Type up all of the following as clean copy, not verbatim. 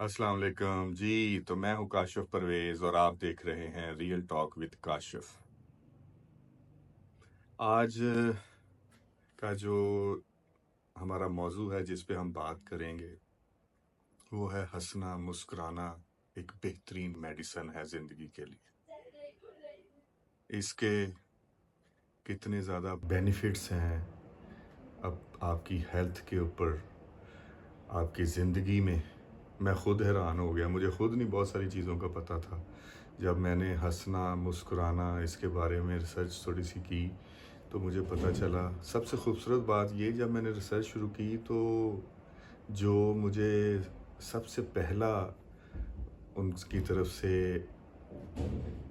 अस्सलाम वालेकुम जी। तो मैं हूँ काशिफ परवेज और आप देख रहे हैं रियल टॉक विद काशिफ। आज का जो हमारा मौजू है जिस पे हम बात करेंगे वो है हंसना मुस्कुराना एक बेहतरीन मेडिसिन है ज़िंदगी के लिए। इसके कितने ज़्यादा बेनिफिट्स हैं अब आपकी हेल्थ के ऊपर, आपकी ज़िंदगी में। मैं ख़ुद हैरान हो गया, मुझे ख़ुद नहीं बहुत सारी चीज़ों का पता था। जब मैंने हंसना मुस्कुराना इसके बारे में रिसर्च थोड़ी सी की तो मुझे पता चला। सबसे खूबसूरत बात ये, जब मैंने रिसर्च शुरू की तो जो मुझे सबसे पहला उनकी तरफ से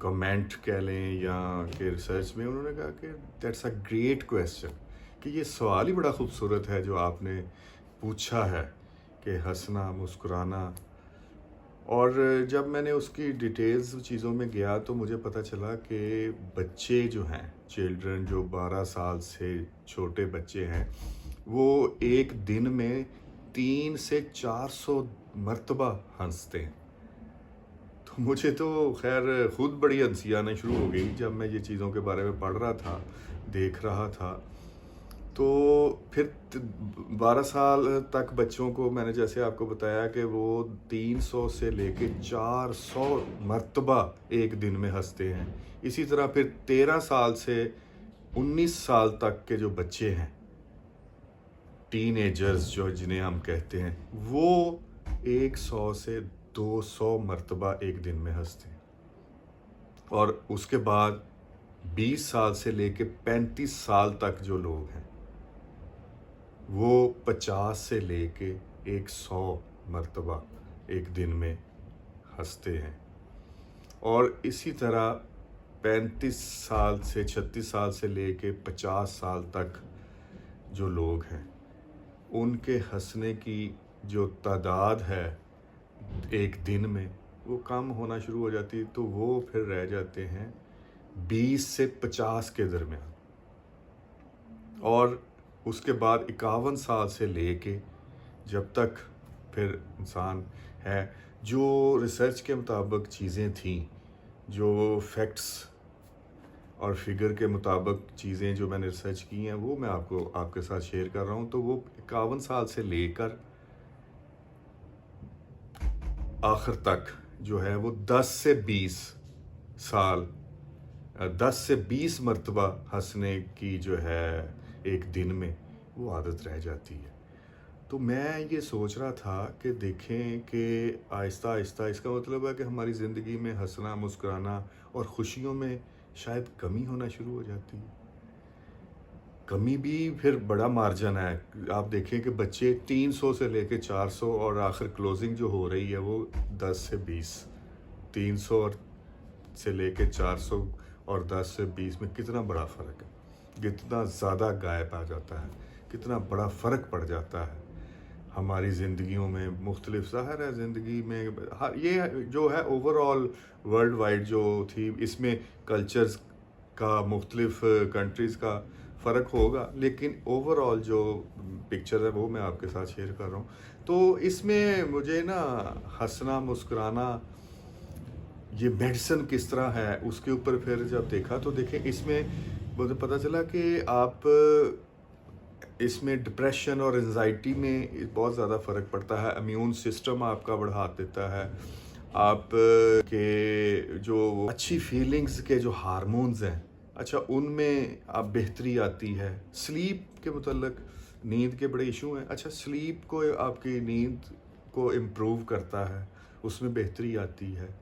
कमेंट कह लें या कि रिसर्च में उन्होंने कहा कि दैट्स अ ग्रेट क्वेश्चन, कि ये सवाल ही बड़ा खूबसूरत है जो आपने पूछा है कि हंसना मुस्कुराना। और जब मैंने उसकी डिटेल्स चीज़ों में गया तो मुझे पता चला कि बच्चे जो हैं, चिल्ड्रन जो 12 साल से छोटे बच्चे हैं, वो एक दिन में 3 से 400 मरतबा हंसते हैं। तो मुझे तो खैर खुद बड़ी हंसी आना शुरू हो गई जब मैं ये चीज़ों के बारे में पढ़ रहा था, देख रहा था। तो फिर 12 साल तक बच्चों को मैंने जैसे आपको बताया कि वो 300 से लेके 400 मरतबा एक दिन में हंसते हैं। इसी तरह फिर 13 साल से 19 साल तक के जो बच्चे हैं, टीनेजर्स जो जिन्हें हम कहते हैं, वो 100 से 200 मरतबा एक दिन में हंसते हैं। और उसके बाद 20 साल से लेके 35 साल तक जो लोग हैं वो 50 से लेके 100 मरतबा एक दिन में हंसते हैं। और इसी तरह 35 साल से 36 साल से लेके 50 साल तक जो लोग हैं, उनके हंसने की जो तादाद है एक दिन में वो कम होना शुरू हो जाती है, तो वो फिर रह जाते हैं 20 से 50 के दरमियान। और उसके बाद 51 साल से लेके जब तक फिर इंसान है, जो रिसर्च के मुताबिक चीज़ें थी, जो फैक्ट्स और फिगर के मुताबिक चीज़ें जो मैंने रिसर्च की हैं वो मैं आपको आपके साथ शेयर कर रहा हूँ। तो वो 51 साल से लेकर आखिर तक जो है वो 10 से 20 साल 10 से 20 मरतबा हंसने की जो है एक दिन में वो आदत रह जाती है। तो मैं ये सोच रहा था कि देखें कि आहिस्ता आहिस्ता इसका मतलब है कि हमारी ज़िंदगी में हंसना मुस्कुराना और ख़ुशियों में शायद कमी होना शुरू हो जाती है। कमी भी फिर बड़ा मार्जिन है। आप देखें कि बच्चे 300 से लेके 400 और आखिर क्लोजिंग जो हो रही है वो 10 से 20। 300 से लेके 400 और 10 से 20 में कितना बड़ा फ़र्क है, कितना ज़्यादा गैप आ जाता है, कितना बड़ा फ़र्क पड़ जाता है हमारी ज़िंदगियों में। मुख्तलिफ ज़ाहिर है ज़िंदगी में ये जो है ओवरऑल वर्ल्ड वाइड जो थी, इसमें कल्चर्स का मुख्तलिफ कंट्रीज़ का फ़र्क होगा, लेकिन ओवरऑल जो पिक्चर है वो मैं आपके साथ शेयर कर रहा हूँ। तो इसमें मुझे ना हंसना मुस्कुराना ये मेडिसिन किस तरह है उसके ऊपर फिर जब देखा तो देखें इसमें मुझे पता चला कि आप इसमें डिप्रेशन और एंजाइटी में बहुत ज़्यादा फ़र्क पड़ता है। इम्यून सिस्टम आपका बढ़ा देता है। आप के जो अच्छी फीलिंग्स के जो हार्मोन्स हैं, अच्छा उनमें आप बेहतरी आती है। स्लीप के मुतल्लिक नींद के बड़े इशू हैं, अच्छा स्लीप को आपकी नींद को इम्प्रूव करता है, उसमें बेहतरी आती है।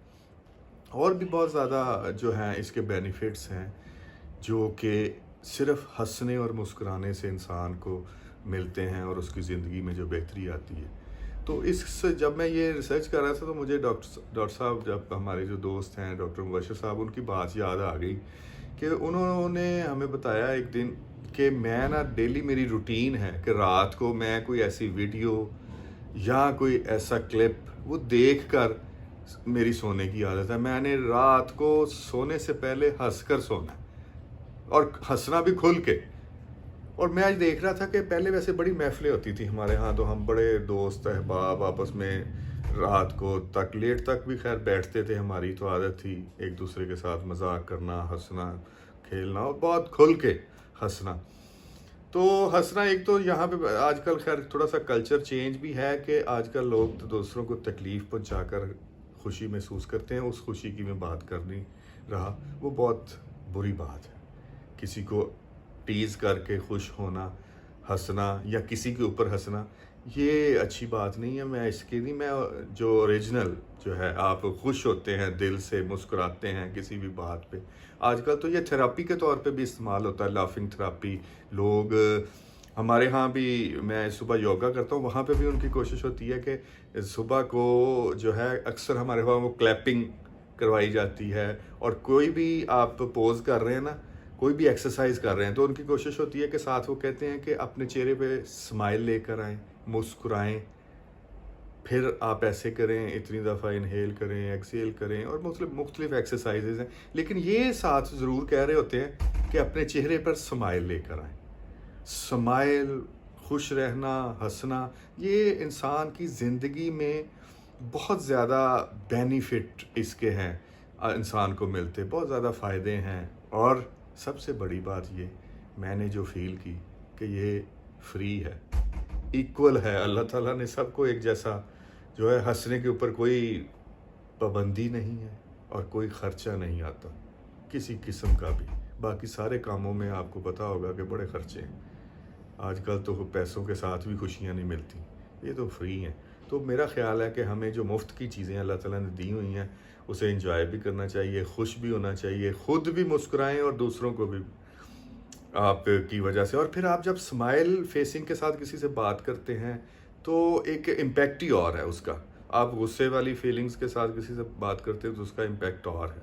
और भी बहुत ज़्यादा जो हैं इसके बेनिफिट्स हैं जो कि सिर्फ हंसने और मुस्कुराने से इंसान को मिलते हैं और उसकी ज़िंदगी में जो बेहतरी आती है। तो इस जब मैं ये रिसर्च कर रहा था तो मुझे डॉक्टर साहब, जब हमारे जो दोस्त हैं डॉक्टर मुबशर साहब, उनकी बात याद आ गई कि उन्होंने हमें बताया एक दिन कि मैं ना डेली मेरी रूटीन है कि रात को मैं कोई ऐसी वीडियो या कोई ऐसा क्लिप वो देख कर मेरी सोने की आदत है। मैंने रात को सोने से पहले हंस कर सोना है और हंसना भी खुल के। और मैं आज देख रहा था कि पहले वैसे बड़ी महफिलें होती थी हमारे यहाँ, तो हम बड़े दोस्त अहबाब आपस में رات کو تک لیٹ تک بھی خیر بیٹھتے تھے، ہماری تو عادت تھی ایک دوسرے کے ساتھ مذاق کرنا، ہنسنا کھیلنا اور بہت کھل کے ہنسنا. تو ہنسنا ایک تو یہاں پہ آج کل خیر تھوڑا سا کلچر چینج بھی ہے کہ آج کل لوگ تو دوسروں کو تکلیف پہنچا کر خوشی محسوس کرتے ہیں. اس خوشی کی میں بات کر نہیں رہا، وہ بہت بری بات ہے. کسی کو ٹیز کر کے خوش ہونا، ہنسنا یا کسی کے اوپر ہنسنا، یہ اچھی بات نہیں ہے. میں اس کی نہیں، میں جو اوریجنل جو ہے آپ خوش ہوتے ہیں دل سے، مسکراتے ہیں کسی بھی بات پہ. آج کل تو یہ تھراپی کے طور پہ بھی استعمال ہوتا ہے، لافنگ تھراپی. لوگ ہمارے ہاں بھی، میں صبح یوگا کرتا ہوں، وہاں پہ بھی ان کی کوشش ہوتی ہے کہ صبح کو جو ہے اکثر ہمارے وہاں وہ کلیپنگ کروائی جاتی ہے. اور کوئی بھی آپ پوز کر رہے ہیں نا، کوئی بھی ایکسرسائز کر رہے ہیں تو ان کی کوشش ہوتی ہے کہ ساتھ وہ کہتے ہیں کہ اپنے چہرے پہ اسمائل لے کر آئیں، مسکرائیں. پھر آپ ایسے کریں، اتنی دفعہ انہیل کریں، ایکسیل کریں، اور مختلف ایکسرسائزز ہیں. لیکن یہ ساتھ ضرور کہہ رہے ہوتے ہیں کہ اپنے چہرے پر اسمائل لے کر آئیں. اسمائل، خوش رہنا، ہنسنا، یہ انسان کی زندگی میں بہت زیادہ بینیفٹ اس کے ہیں، انسان کو ملتے بہت زیادہ فائدے ہیں. اور سب سے بڑی بات یہ میں نے جو فیل کی کہ یہ فری ہے، ایکول ہے. اللہ تعالیٰ نے سب کو ایک جیسا جو ہے، ہنسنے کے اوپر کوئی پابندی نہیں ہے اور کوئی خرچہ نہیں آتا کسی قسم کا بھی. باقی سارے کاموں میں آپ کو پتا ہوگا کہ بڑے خرچے ہیں. آج کل تو پیسوں کے ساتھ بھی خوشیاں نہیں ملتی، یہ تو فری ہیں. تو میرا خیال ہے کہ ہمیں جو مفت کی چیزیں اللہ تعالیٰ نے دی ہوئی ہیں اسے انجوائے بھی کرنا چاہیے، خوش بھی ہونا چاہیے، خود بھی مسکرائیں اور دوسروں کو بھی آپ کی وجہ سے. اور پھر آپ جب اسمائل فیسنگ کے ساتھ کسی سے بات کرتے ہیں تو ایک امپیکٹ ہی اور ہے اس کا. آپ غصے والی فیلنگز کے ساتھ کسی سے بات کرتے ہیں تو اس کا امپیکٹ اور ہے.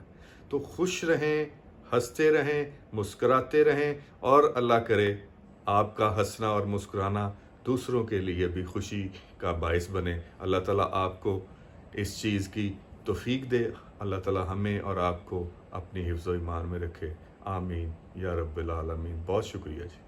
تو خوش رہیں، ہنستے رہیں، مسکراتے رہیں، اور اللہ کرے آپ کا ہنسنا اور مسکرانا دوسروں کے لیے بھی خوشی کا باعث بنے. اللہ تعالیٰ آپ کو اس چیز کی توفیق دے. اللہ تعالیٰ ہمیں اور آپ کو اپنی حفظ و ایمان میں رکھے. آمین یا رب العالمین. بہت شکریہ جی.